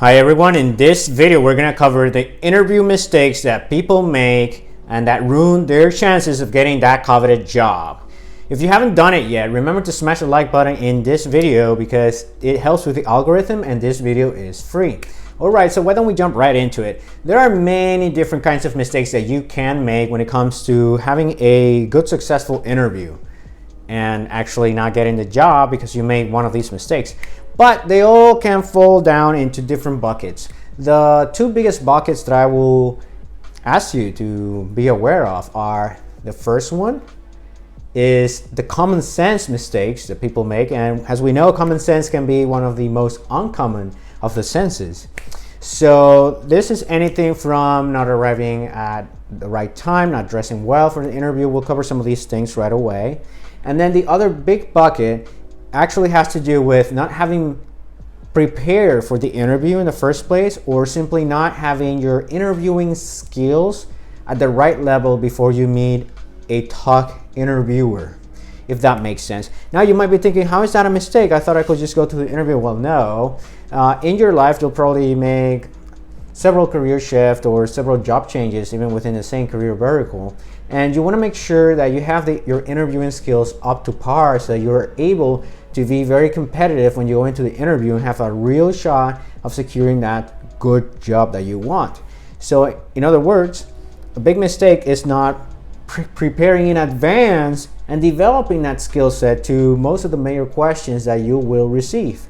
Hi everyone, in this video we're going to cover the interview mistakes that people make and that ruin their chances of getting that coveted job. If you haven't done it yet, remember to smash the like button in this video because it helps with the algorithm and this video is free. Alright, so why don't we jump right into it. There are many different kinds of mistakes that you can make when it comes to having a good successful interview and actually not getting the job because you made one of these mistakes. But they all can fall down into different buckets. The two biggest buckets that I will ask you to be aware of are, the first one is the common sense mistakes that people make. And as we know, common sense can be one of the most uncommon of the senses. So this is anything from not arriving at the right time, not dressing well for the interview. We'll cover some of these things right away. And then the other big bucket actually has to do with not having prepared for the interview in the first place, or simply not having your interviewing skills at the right level before you meet a top interviewer, if that makes sense. Now you might be thinking, how is that a mistake? I thought I could just go to the interview. Well, no. In your life, you'll probably make several career shifts or several job changes even within the same career vertical, and you want to make sure that you have your interviewing skills up to par so that you're able to be very competitive when you go into the interview and have a real shot of securing that good job that you want. So in other words, a big mistake is not preparing in advance and developing that skill set to most of the major questions that you will receive.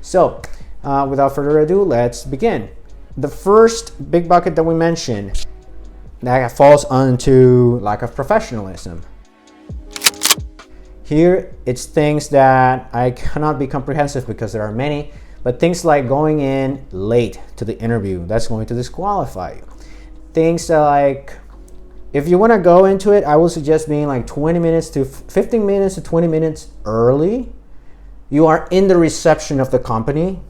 So without further ado, let's begin. The first big bucket that we mentioned that falls onto lack of professionalism. Here, it's things that I cannot be comprehensive because there are many, but things like going in late to the interview, that's going to disqualify you. Things like, if you want to go into it, I will suggest being like 15 minutes to 20 minutes early. You are in the reception of the company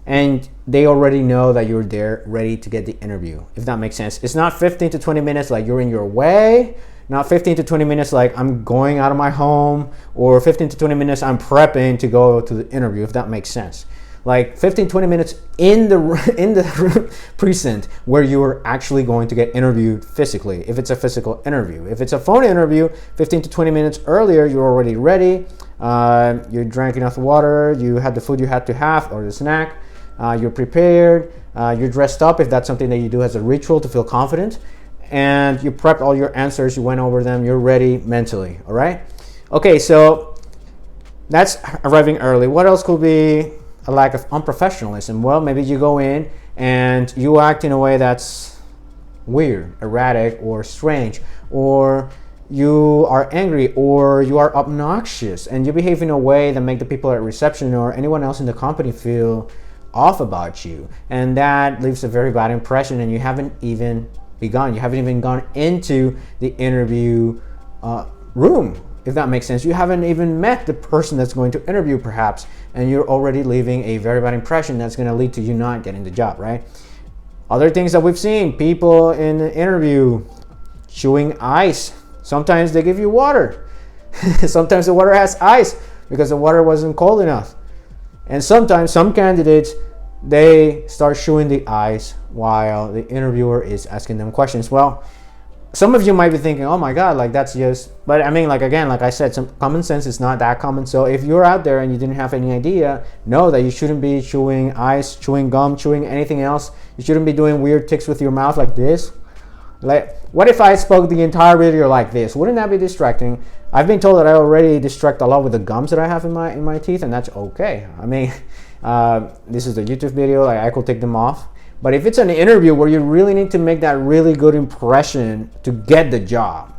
and they already know that you're there ready to get the interview, if that makes sense. It's not 15 to 20 minutes like you're in your way, not 15 to 20 minutes like I'm going out of my home, or 15 to 20 minutes I'm prepping to go to the interview, if that makes sense. Like 15-20 minutes in the precinct where you are actually going to get interviewed physically, if it's a physical interview. If it's a phone interview, 15 to 20 minutes earlier, you're already ready. You drank enough water, you had the food you had to have, or the snack. You're prepared, you're dressed up if that's something that you do as a ritual to feel confident, and you prepped all your answers, you went over them, you're ready mentally, all right? Okay, so that's arriving early. What else could be a lack of unprofessionalism? Well, maybe you go in and you act in a way that's weird, erratic, or strange, or you are angry, or you are obnoxious, and you behave in a way that make the people at reception or anyone else in the company feel off about you, and that leaves a very bad impression, and you haven't even begun. You haven't even gone into the interview room, if that makes sense. You haven't even met the person that's going to interview perhaps, and you're already leaving a very bad impression that's going to lead to you not getting the job, right? Other things that we've seen, people in the interview chewing ice. Sometimes they give you water. Sometimes the water has ice because the water wasn't cold enough. And sometimes some candidates, they start chewing the ice while the interviewer is asking them questions. Well, some of you might be thinking, oh my God, like that's just, but I mean, like again, like I said, some common sense is not that common. So if you're out there and you didn't have any idea, know that you shouldn't be chewing ice, chewing gum, chewing anything else. You shouldn't be doing weird tics with your mouth like this. Like, what if I spoke the entire video like this? Wouldn't that be distracting? I've been told that I already distract a lot with the gums that I have in my teeth, and that's okay. I mean, this is a YouTube video, like I could take them off. But if it's an interview where you really need to make that really good impression to get the job,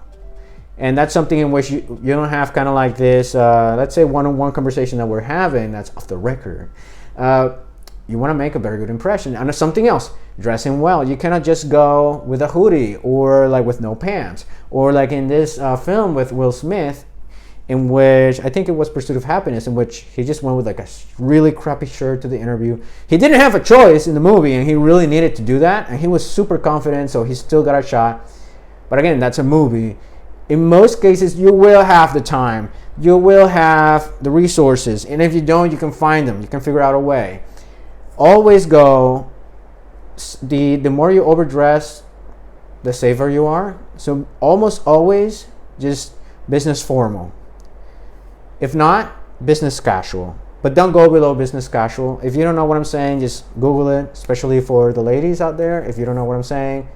and that's something in which you don't have kind of like this, let's say one-on-one conversation that we're having that's off the record. You want to make a very good impression. And something else, dressing well. You cannot just go with a hoodie or like with no pants, or like in this film with Will Smith, in which I think it was Pursuit of Happiness, in which he just went with like a really crappy shirt to the interview. He didn't have a choice in the movie, and he really needed to do that, and he was super confident, so he still got a shot. But again, that's a movie. In most cases, you will have the time, you will have the resources, and if you don't, you can find them, you can figure out a way. always go, the more you overdress, the safer you are. So almost always just business formal. If not, business casual. But don't go below business casual. If you don't know what I'm saying, just Google it, especially for the ladies out there. If you don't know what I'm saying,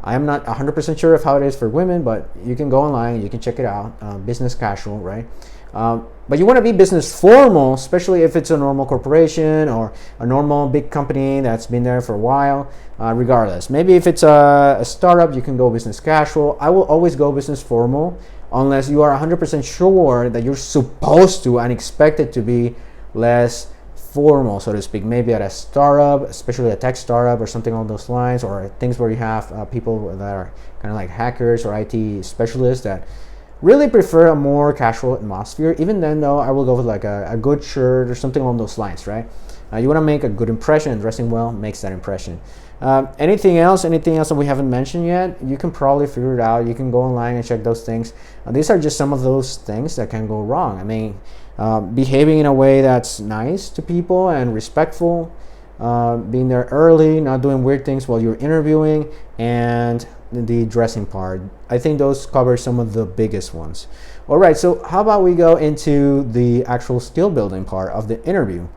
I am not 100% sure of how it is for women, but you can go online, you can check it out. Business casual, right? But you want to be business formal, especially if it's a normal corporation or a normal big company that's been there for a while. Regardless, maybe if it's a startup, you can go business casual. I will always go business formal unless you are 100% sure that you're supposed to and expected to be less formal, so to speak. Maybe at a startup, especially a tech startup or something along those lines, or things where you have people that are kind of like hackers or IT specialists that really prefer a more casual atmosphere. Even then though, I will go with like a good shirt or something along those lines, right? You want to make a good impression, and dressing well makes that impression. Anything else that we haven't mentioned yet, you can probably figure it out. You can go online and check those things. These are just some of those things that can go wrong. I mean, behaving in a way that's nice to people and respectful, being there early, not doing weird things while you're interviewing, and the dressing part. I think those cover some of the biggest ones. All right, so how about we go into the actual skill building part of the interview?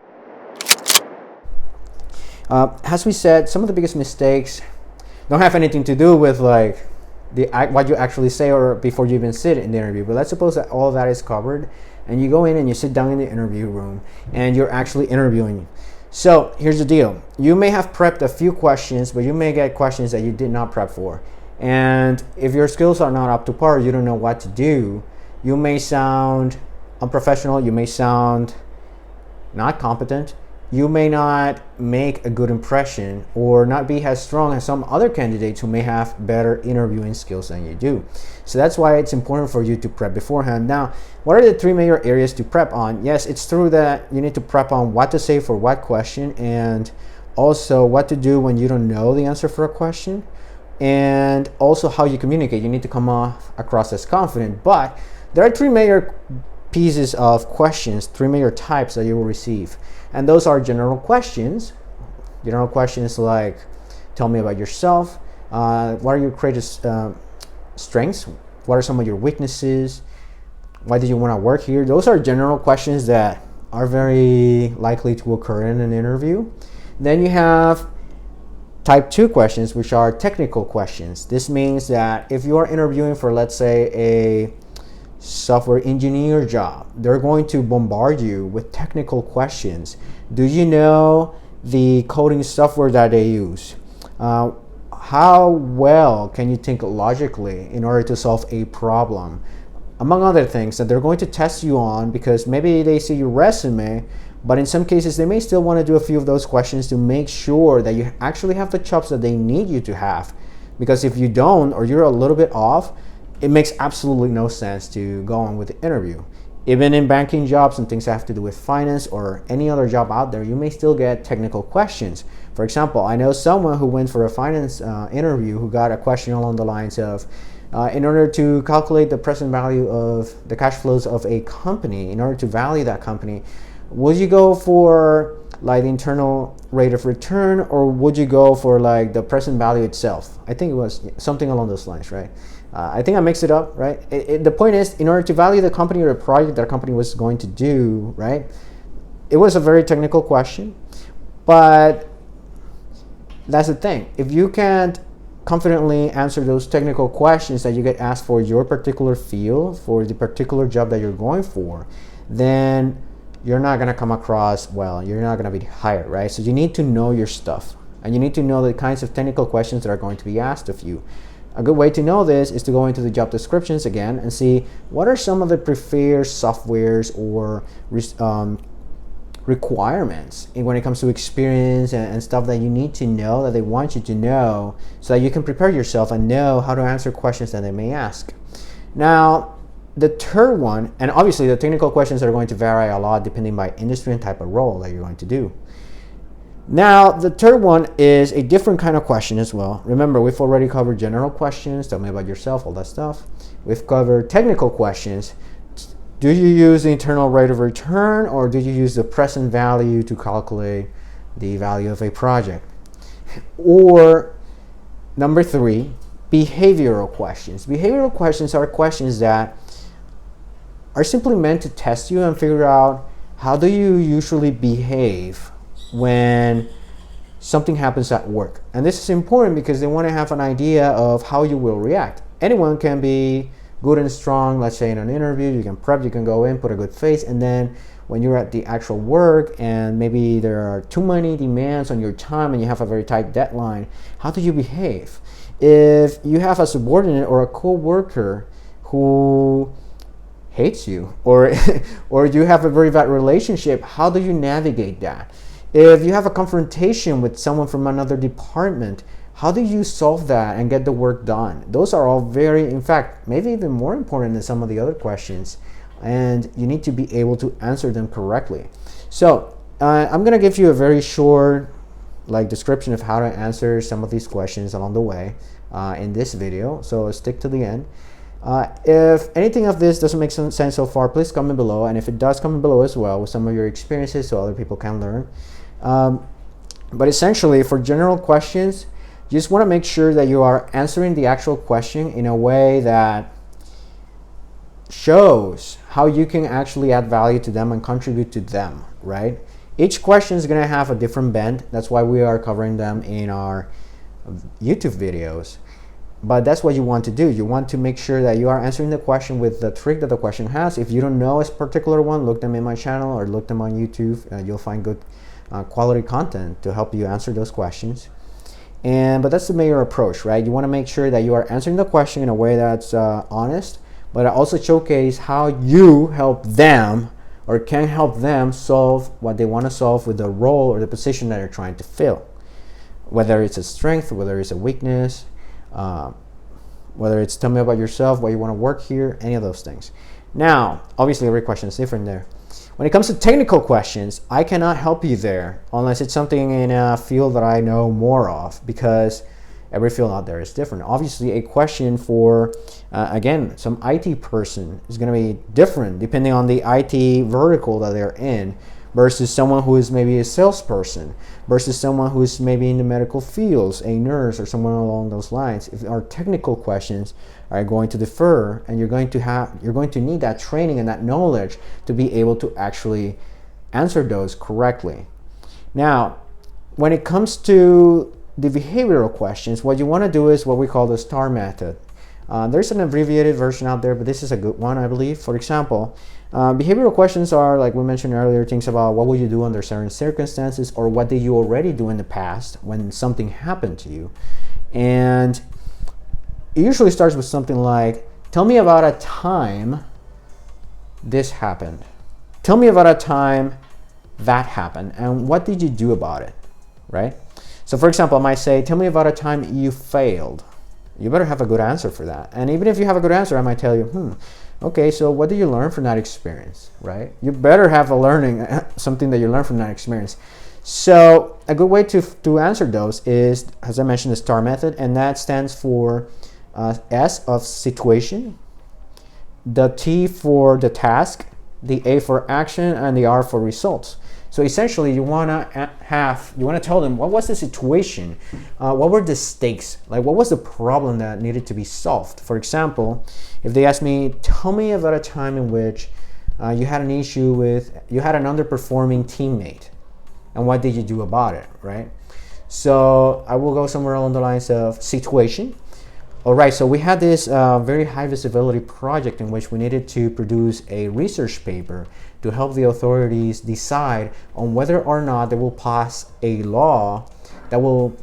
As we said, some of the biggest mistakes don't have anything to do with like what you actually say or before you even sit in the interview. But let's suppose that all of that is covered, and you go in and you sit down in the interview room and you're actually interviewing. So here's the deal. You may have prepped a few questions, but you may get questions that you did not prep for. And if your skills are not up to par, you don't know what to do, you may sound unprofessional, you may sound not competent, you may not make a good impression or not be as strong as some other candidates who may have better interviewing skills than you do. So that's why it's important for you to prep beforehand. Now, what are the three major areas to prep on? Yes, it's true that you need to prep on what to say for what question, and also what to do when you don't know the answer for a question, and also how you communicate. You need to come across as confident. But there are three major pieces of questions, three major types that you will receive. And those are general questions. General questions like, tell me about yourself. What are your greatest strengths? What are some of your weaknesses? Why did you want to work here? Those are general questions that are very likely to occur in an interview. Then you have type 2 questions, which are technical questions. This means that if you are interviewing for, let's say, a software engineer job, they're going to bombard you with technical questions. Do you know the coding software that they use? How well can you think logically in order to solve a problem? Among other things that they're going to test you on, because maybe they see your resume, but in some cases they may still want to do a few of those questions to make sure that you actually have the chops that they need you to have. Because if you don't, or you're a little bit off, it makes absolutely no sense to go on with the interview. Even in banking jobs and things that have to do with finance or any other job out there, you may still get technical questions. For example, I know someone who went for a finance interview who got a question along the lines of, in order to calculate the present value of the cash flows of a company, in order to value that company, would you go for like the internal rate of return, or would you go for like the present value itself? I think it was something along those lines, right? I think I mixed it up, right? The point is, in order to value the company or the project that company was going to do, right? It was a very technical question, but that's the thing. If you can't confidently answer those technical questions that you get asked for your particular field, for the particular job that you're going for, then you're not going to come across well. You're not going to be hired, right? So you need to know your stuff, and you need to know the kinds of technical questions that are going to be asked of you. A good way to know this is to go into the job descriptions again and see what are some of the preferred softwares or requirements when it comes to experience and stuff that you need to know, that they want you to know, so that you can prepare yourself and know how to answer questions that they may ask. Now, the third one, and obviously the technical questions are going to vary a lot depending by industry and type of role that you're going to do. Now, the third one is a different kind of question as well. Remember, we've already covered general questions, tell me about yourself, all that stuff. We've covered technical questions. Do you use the internal rate of return, or do you use the present value to calculate the value of a project. Or number 3, behavioral questions. Behavioral questions are questions that are simply meant to test you and figure out how do you usually behave when something happens at work. And this is important because they want to have an idea of how you will react. Anyone can be good and strong, let's say in an interview, you can prep, you can go in, put a good face, and then when you're at the actual work and maybe there are too many demands on your time and you have a very tight deadline, how do you behave? If you have a subordinate or a co-worker who hates you, or or you have a very bad relationship, how do you navigate that? If you have a confrontation with someone from another department, how do you solve that and get the work done? Those are all very, in fact, maybe even more important than some of the other questions, and you need to be able to answer them correctly. So I'm going to give you a very short description of how to answer some of these questions along the way in this video, so stick to the end. If anything of this doesn't make some sense so far, please comment below, and if it does, comment below as well with some of your experiences so other people can learn. But essentially, for general questions, you just want to make sure that you are answering the actual question in a way that shows how you can actually add value to them and contribute to them, right? Each question is going to have a different bend. That's why we are covering them in our YouTube videos. But that's what you want to do. You want to make sure that you are answering the question with the trick that the question has. If you don't know a particular one, look them in my channel or look them on YouTube. You'll find good quality content to help you answer those questions. But that's the major approach, right? You want to make sure that you are answering the question in a way that's honest, but also showcase how you help them or can help them solve what they want to solve with the role or the position that they're trying to fill. Whether it's a strength, whether it's a weakness, whether it's tell me about yourself, why you want to work here, any of those things. Now, obviously every question is different there. When it comes to technical questions, I cannot help you there unless it's something in a field that I know more of, because every field out there is different. Obviously, a question for, again, some IT person is going to be different depending on the IT vertical that they're in, versus someone who is maybe a salesperson, versus someone who is maybe in the medical fields, a nurse or someone along those lines. If our technical questions are going to differ, and you're going to need that training and that knowledge to be able to actually answer those correctly. Now, when it comes to the behavioral questions, what you want to do is what we call the STAR method. There's an abbreviated version out there, but this is a good one, I believe. For example, behavioral questions are, like we mentioned earlier, things about what will you do under certain circumstances, or what did you already do in the past when something happened to you. And it usually starts with something like, tell me about a time this happened. Tell me about a time that happened, and what did you do about it, right? So for example, I might say, tell me about a time you failed. You better have a good answer for that. And even if you have a good answer, I might tell you, okay, so what did you learn from that experience, right? You better have a learning, something that you learned from that experience. So a good way to answer those is, as I mentioned, the STAR method, and that stands for S of situation, the T for the task, the A for action, and the R for results. So essentially, you want to tell them, what was the situation? What were the stakes? Like, what was the problem that needed to be solved? For example, if they ask me, tell me about a time in which you had an issue with, you had an underperforming teammate, and what did you do about it, right? So I will go somewhere along the lines of situation. All right, so we had this very high visibility project in which we needed to produce a research paper to help the authorities decide on whether or not they will pass a law that will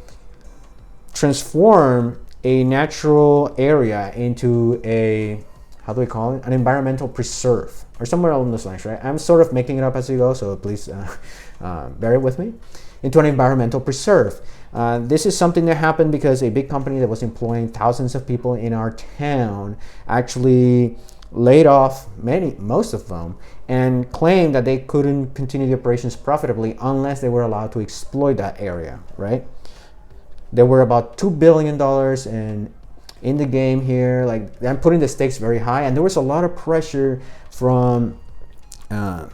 transform a natural area into a, how do we call it? An environmental preserve, or somewhere along those lines, right? I'm sort of making it up as we go, so please bear it with me. Into an environmental preserve. This is something that happened because a big company that was employing thousands of people in our town actually laid off most of them, and claimed that they couldn't continue the operations profitably unless they were allowed to exploit that area, right? There were about $2 billion in the game here. Like, I'm putting the stakes very high, and there was a lot of pressure from the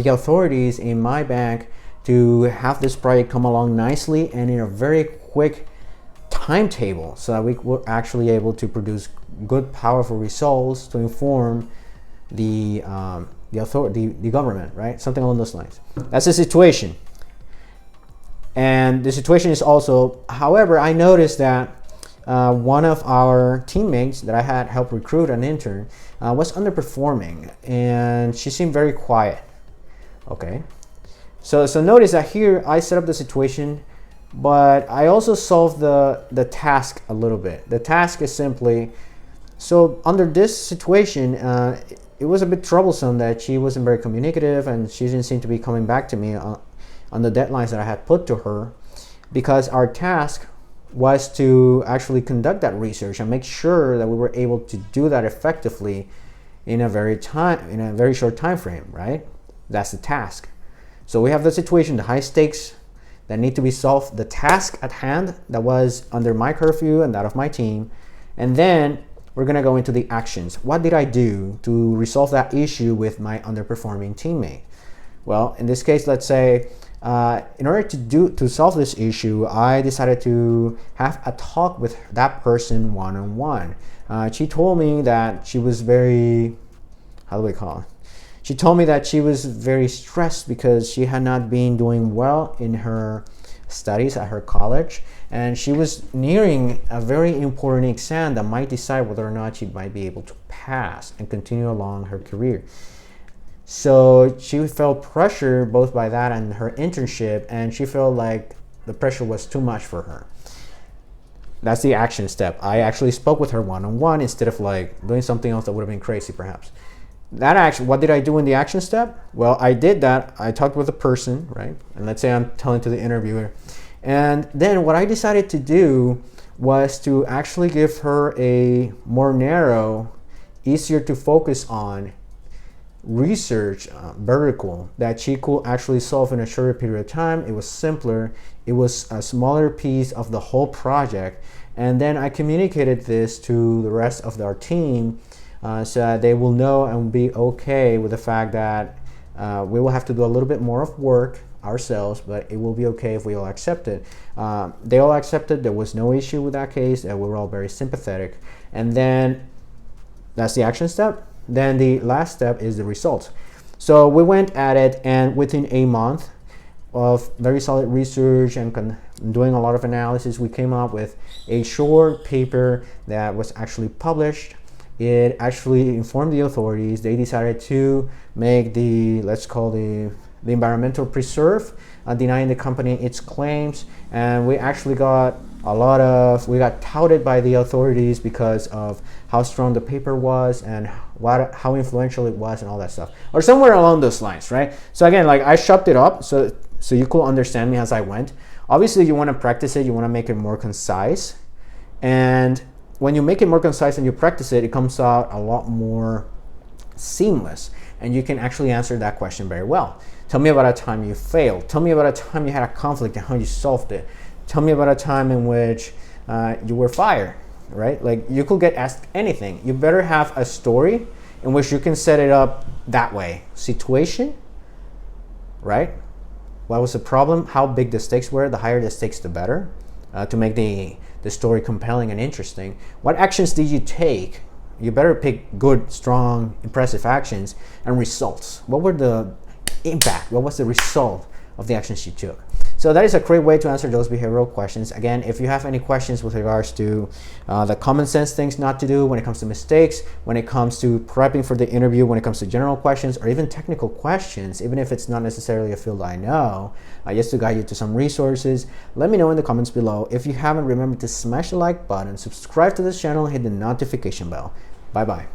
authorities in my bank to have this project come along nicely and in a very quick timetable, so that we were actually able to produce good, powerful results to inform the government, right? Something along those lines. That's the situation. And the situation is also, however, I noticed that one of our teammates that I had helped recruit an intern was underperforming, and she seemed very quiet. Okay, so notice that here I set up the situation, but I also solved the task a little bit. The task is simply, so under this situation, it was a bit troublesome that she wasn't very communicative and she didn't seem to be coming back to me on the deadlines that I had put to her, because our task was to actually conduct that research and make sure that we were able to do that effectively in a very short time frame, right? That's the task. So we have the situation, the high stakes that need to be solved, the task at hand that was under my curfew and that of my team, and then we're gonna go into the actions. What did I do to resolve that issue with my underperforming teammate? Well, in this case, let's say, in order to solve this issue, I decided to have a talk with that person one-on-one. She told me that she was very, how do we call it? She told me that she was very stressed because she had not been doing well in her studies at her college, and she was nearing a very important exam that might decide whether or not she might be able to pass and continue along her career. So she felt pressure both by that and her internship, and she felt like the pressure was too much for her. That's the action step. I actually spoke with her one-on-one instead of like doing something else that would have been crazy perhaps. That action, what did I do in the action step? Well, I did that. I talked with a person, right? And let's say I'm telling to the interviewer. And then what I decided to do was to actually give her a more narrow, easier to focus on research vertical that she could actually solve in a shorter period of time. It was simpler. It was a smaller piece of the whole project. And then I communicated this to the rest of our team so that they will know and be okay with the fact that we will have to do a little bit more of work ourselves, but it will be okay if we all accept it. They all accepted. There was no issue with that case, and we were all very sympathetic. And then that's the action step. Then the last step is the results. So we went at it, and within a month of very solid research and doing a lot of analysis, we came up with a short paper that was actually published. It actually informed the authorities. They decided to make the, let's call the environmental preserve, denying the company its claims, and we actually got we got touted by the authorities because of how strong the paper was and how influential it was and all that stuff, or somewhere along those lines, right? So again, like I chopped it up so you could understand me as I went. Obviously, you want to practice it. You want to make it more concise, and when you make it more concise and you practice it, it comes out a lot more seamless, and you can actually answer that question very well. Tell me about a time you failed. Tell me about a time you had a conflict and how you solved it. Tell me about a time in which you were fired, right? Like you could get asked anything. You better have a story in which you can set it up that way. Situation, right? What was the problem? How big the stakes were? The higher the stakes, the better, to make the story compelling and interesting. What actions did you take? You better pick good, strong, impressive actions and results. What were the impact? What was the result of the actions you took? So that is a great way to answer those behavioral questions. Again, if you have any questions with regards to the common sense things not to do when it comes to mistakes, when it comes to prepping for the interview, when it comes to general questions, or even technical questions, even if it's not necessarily a field I know, just to guide you to some resources, let me know in the comments below. If you haven't, remember to smash the like button, subscribe to this channel, hit the notification bell. Bye-bye.